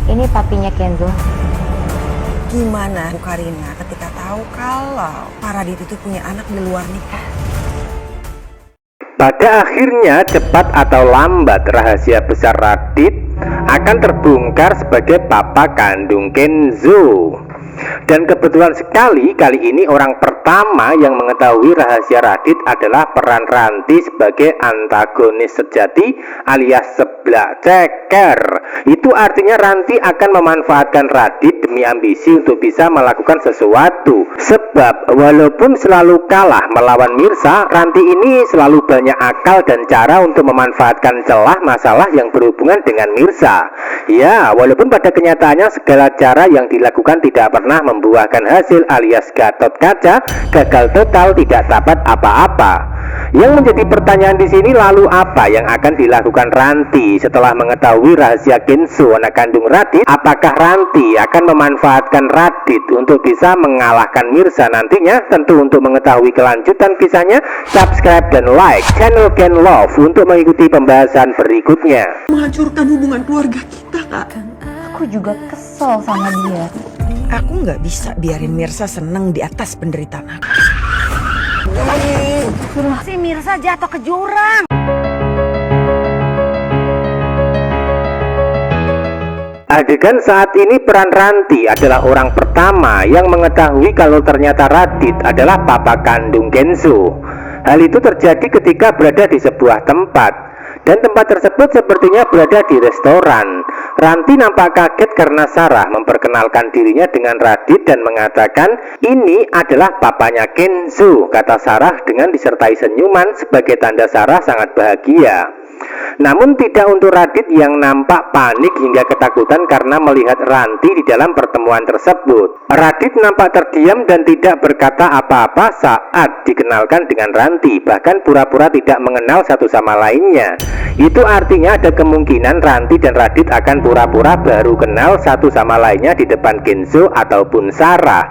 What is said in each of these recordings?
Ini papinya Kenzo. Gimana Bu Karina ketika tahu kalau Pak Radit itu punya anak di luar nikah? Pada akhirnya, cepat atau lambat, rahasia besar Radit akan terbongkar sebagai papa kandung Kenzo. Dan kebetulan sekali, kali ini orang pertama yang mengetahui rahasia Radit adalah peran Ranti sebagai antagonis sejati alias seblak ceker. Itu artinya Ranti akan memanfaatkan Radit demi ambisi untuk bisa melakukan sesuatu. Sebab walaupun selalu kalah melawan Mirsa, Ranti ini selalu banyak akal dan cara untuk memanfaatkan celah masalah yang berhubungan dengan Mirsa. Ya, walaupun pada kenyataannya segala cara yang dilakukan tidak pernah membuahkan hasil alias Gatot Kaca, gagal total, tidak dapat apa-apa. Yang menjadi pertanyaan di sini, lalu apa yang akan dilakukan Ranti setelah mengetahui rahasia Kenzo anak kandung Radit? Apakah Ranti akan memanfaatkan Radit untuk bisa mengalahkan Mirsa nantinya? Tentu untuk mengetahui kelanjutan kisahnya, subscribe dan like channel Ken Love untuk mengikuti pembahasan berikutnya. Menghancurkan hubungan keluarga kita, Kak. Aku juga kesel sama dia. Aku nggak bisa biarin Mirsa seneng di atas penderitaan aku. Si Mirsa jatuh ke jurang. Adegan saat ini peran Ranti adalah orang pertama yang mengetahui kalau ternyata Radit adalah papa kandung Kenzo. Hal itu terjadi ketika berada di sebuah tempat. Dan tempat tersebut sepertinya berada di restoran. Ranti nampak kaget karena Sarah memperkenalkan dirinya dengan Radit dan mengatakan, "Ini adalah papanya Kenzo," kata Sarah dengan disertai senyuman sebagai tanda Sarah sangat bahagia. Namun tidak untuk Radit yang nampak panik hingga ketakutan karena melihat Ranti di dalam pertemuan tersebut. Radit nampak terdiam dan tidak berkata apa-apa saat dikenalkan dengan Ranti, bahkan pura-pura tidak mengenal satu sama lainnya. Itu artinya ada kemungkinan Ranti dan Radit akan pura-pura baru kenal satu sama lainnya di depan Kenzo ataupun Sarah.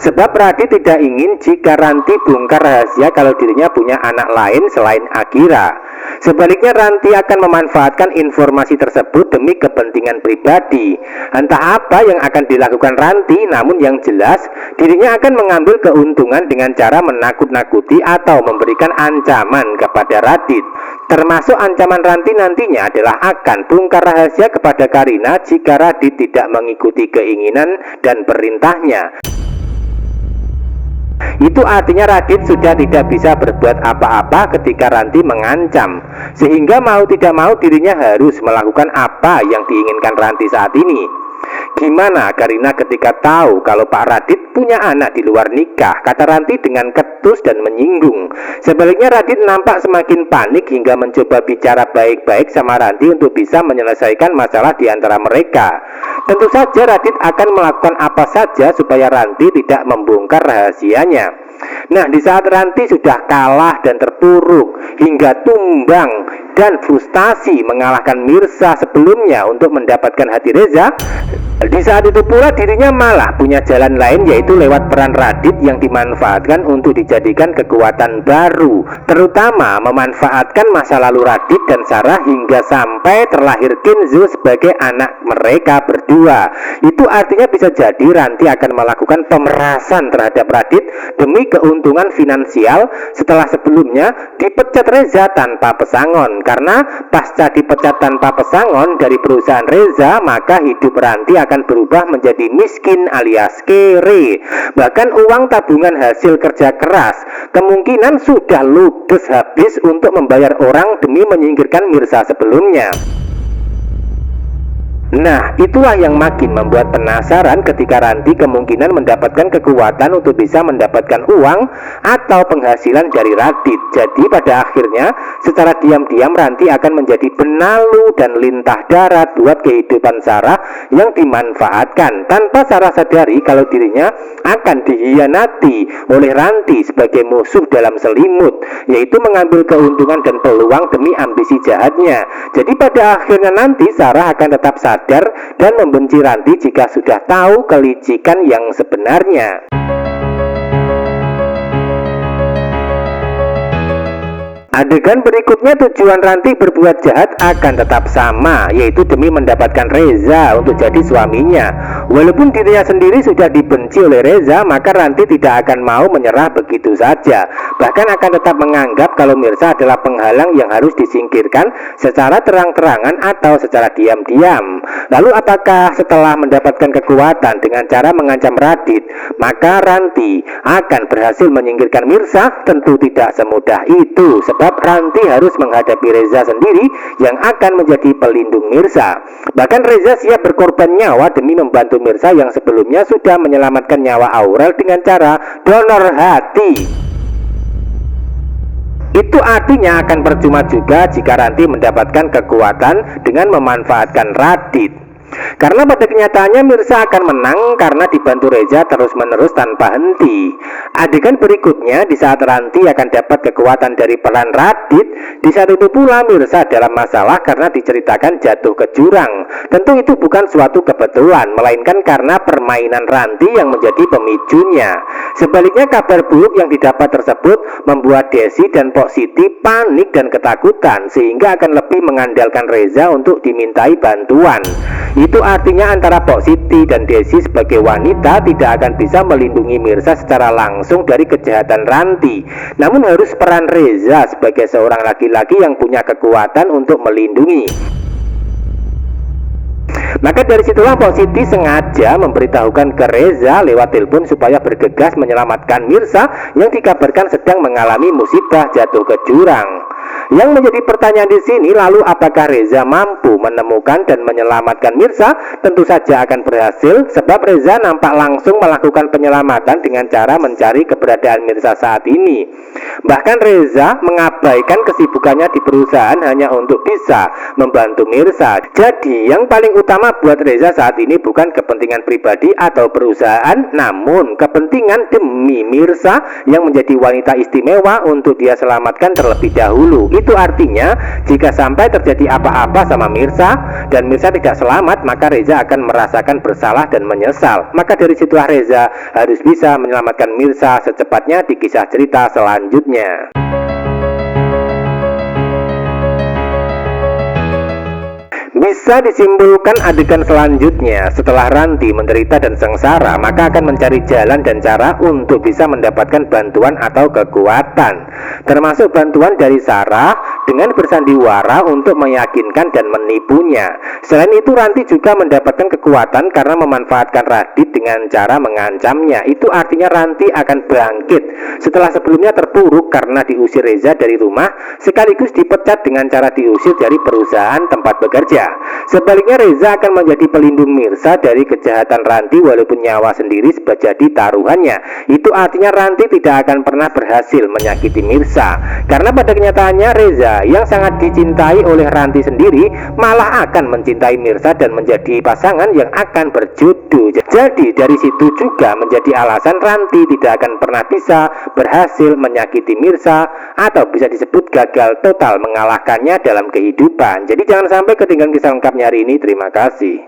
Sebab Radit tidak ingin jika Ranti bongkar rahasia kalau dirinya punya anak lain selain Akira. Sebaliknya Ranti akan memanfaatkan informasi tersebut demi kepentingan pribadi. Entah apa yang akan dilakukan Ranti, namun yang jelas dirinya akan mengambil keuntungan dengan cara menakut-nakuti atau memberikan ancaman kepada Radit. Termasuk ancaman Ranti nantinya adalah akan bongkar rahasia kepada Karina jika Radit tidak mengikuti keinginan dan perintahnya. Itu artinya Radit sudah tidak bisa berbuat apa-apa ketika Ranti mengancam, sehingga mau tidak mau dirinya harus melakukan apa yang diinginkan Ranti saat ini. Gimana Karina ketika tahu kalau Pak Radit punya anak di luar nikah? Kata Ranti dengan ketus dan menyinggung. Sebaliknya Radit nampak semakin panik hingga mencoba bicara baik-baik sama Ranti untuk bisa menyelesaikan masalah di antara mereka. Tentu saja Radit akan melakukan apa saja supaya Ranti tidak membongkar rahasianya. Nah, di saat Ranti sudah kalah dan terpuruk hingga tumbang dan frustasi mengalahkan Mirsa sebelumnya untuk mendapatkan hati Reza, di saat itu pula dirinya malah punya jalan lain, yaitu lewat peran Radit yang dimanfaatkan untuk dijadikan kekuatan baru, terutama memanfaatkan masa lalu Radit dan Sarah hingga sampai terlahir Kenzo sebagai anak mereka berdua. Itu artinya bisa jadi Ranti akan melakukan pemerasan terhadap Radit demi keuntungan finansial setelah sebelumnya dipecat Reza tanpa pesangon. Karena pasca dipecat tanpa pesangon dari perusahaan Reza, maka hidup Ranti akan berubah menjadi miskin alias kere. Bahkan uang tabungan hasil kerja keras kemungkinan sudah ludes habis untuk membayar orang demi menyingkirkan Mirsa sebelumnya. Nah, itulah yang makin membuat penasaran ketika Ranti kemungkinan mendapatkan kekuatan untuk bisa mendapatkan uang atau penghasilan dari Radit. Jadi pada akhirnya secara diam-diam Ranti akan menjadi benalu dan lintah darat buat kehidupan Sarah yang dimanfaatkan tanpa Sarah sadari kalau dirinya akan dihianati oleh Ranti sebagai musuh dalam selimut, yaitu mengambil keuntungan dan peluang demi ambisi jahatnya. Jadi pada akhirnya nanti Sarah akan tetap sadar dan membenci Ranti jika sudah tahu kelicikan yang sebenarnya. Adegan berikutnya tujuan Ranti berbuat jahat akan tetap sama, yaitu demi mendapatkan Reza untuk jadi suaminya. Walaupun dirinya sendiri sudah dibenci oleh Reza, maka Ranti tidak akan mau menyerah begitu saja. Bahkan akan tetap menganggap kalau Mirsa adalah penghalang yang harus disingkirkan secara terang-terangan atau secara diam-diam. Lalu apakah setelah mendapatkan kekuatan dengan cara mengancam Radit, maka Ranti akan berhasil menyingkirkan Mirsa? Tentu tidak semudah itu, sebab Ranti harus menghadapi Reza sendiri yang akan menjadi pelindung Mirsa. Bahkan Reza siap berkorban nyawa demi membantu Mirsa yang sebelumnya sudah menyelamatkan nyawa Aurel dengan cara donor hati. Itu artinya akan percuma juga jika Ranti mendapatkan kekuatan dengan memanfaatkan Radit. Karena pada kenyataannya Mirsa akan menang karena dibantu Reza terus-menerus tanpa henti. Adegan berikutnya di saat Ranti akan dapat kekuatan dari peran Radit, di saat itu pula Mirsa dalam masalah karena diceritakan jatuh ke jurang. Tentu itu bukan suatu kebetulan, melainkan karena permainan Ranti yang menjadi pemicunya. Sebaliknya kabar buruk yang didapat tersebut membuat Desi dan Pok Siti panik dan ketakutan, sehingga akan lebih mengandalkan Reza untuk dimintai bantuan. Itu artinya antara Pok Siti dan Desi sebagai wanita tidak akan bisa melindungi Mirsa secara langsung dari kejahatan Ranti. Namun harus peran Reza sebagai seorang laki-laki yang punya kekuatan untuk melindungi. Maka dari situlah Pok Siti sengaja memberitahukan ke Reza lewat telepon supaya bergegas menyelamatkan Mirsa yang dikabarkan sedang mengalami musibah jatuh ke jurang. Yang menjadi pertanyaan di sini, lalu apakah Reza mampu menemukan dan menyelamatkan Mirsa? Tentu saja akan berhasil, sebab Reza nampak langsung melakukan penyelamatan dengan cara mencari keberadaan Mirsa saat ini. Bahkan Reza mengabaikan kesibukannya di perusahaan hanya untuk bisa membantu Mirsa. Jadi yang paling utama buat Reza saat ini bukan kepentingan pribadi atau perusahaan, namun kepentingan demi Mirsa yang menjadi wanita istimewa untuk dia selamatkan terlebih dahulu. Itu artinya jika sampai terjadi apa-apa sama Mirsa dan Mirsa tidak selamat, maka Reza akan merasakan bersalah dan menyesal. Maka dari situlah Reza harus bisa menyelamatkan Mirsa secepatnya di kisah cerita selanjutnya. Bisa disimpulkan adegan selanjutnya, setelah Ranti menderita dan sengsara, maka akan mencari jalan dan cara untuk bisa mendapatkan bantuan atau kekuatan, termasuk bantuan dari Sarah dengan bersandiwara untuk meyakinkan dan menipunya. Selain itu Ranti juga mendapatkan kekuatan karena memanfaatkan Radit dengan cara mengancamnya. Itu artinya Ranti akan bangkit setelah sebelumnya terpuruk karena diusir Reza dari rumah, sekaligus dipecat dengan cara diusir dari perusahaan tempat bekerja. Sebaliknya Reza akan menjadi pelindung Mirsa dari kejahatan Ranti walaupun nyawa sendiri jadi taruhannya. Itu artinya Ranti tidak akan pernah berhasil menyakiti Mirsa, karena pada kenyataannya Reza yang sangat dicintai oleh Ranti sendiri malah akan mencintai Mirsa dan menjadi pasangan yang akan berjodoh. Jadi dari situ juga menjadi alasan Ranti tidak akan pernah bisa berhasil menyakiti Mirsa, atau bisa disebut gagal total mengalahkannya dalam kehidupan. Jadi jangan sampai ketinggalan kisah lengkapnya hari ini. Terima kasih.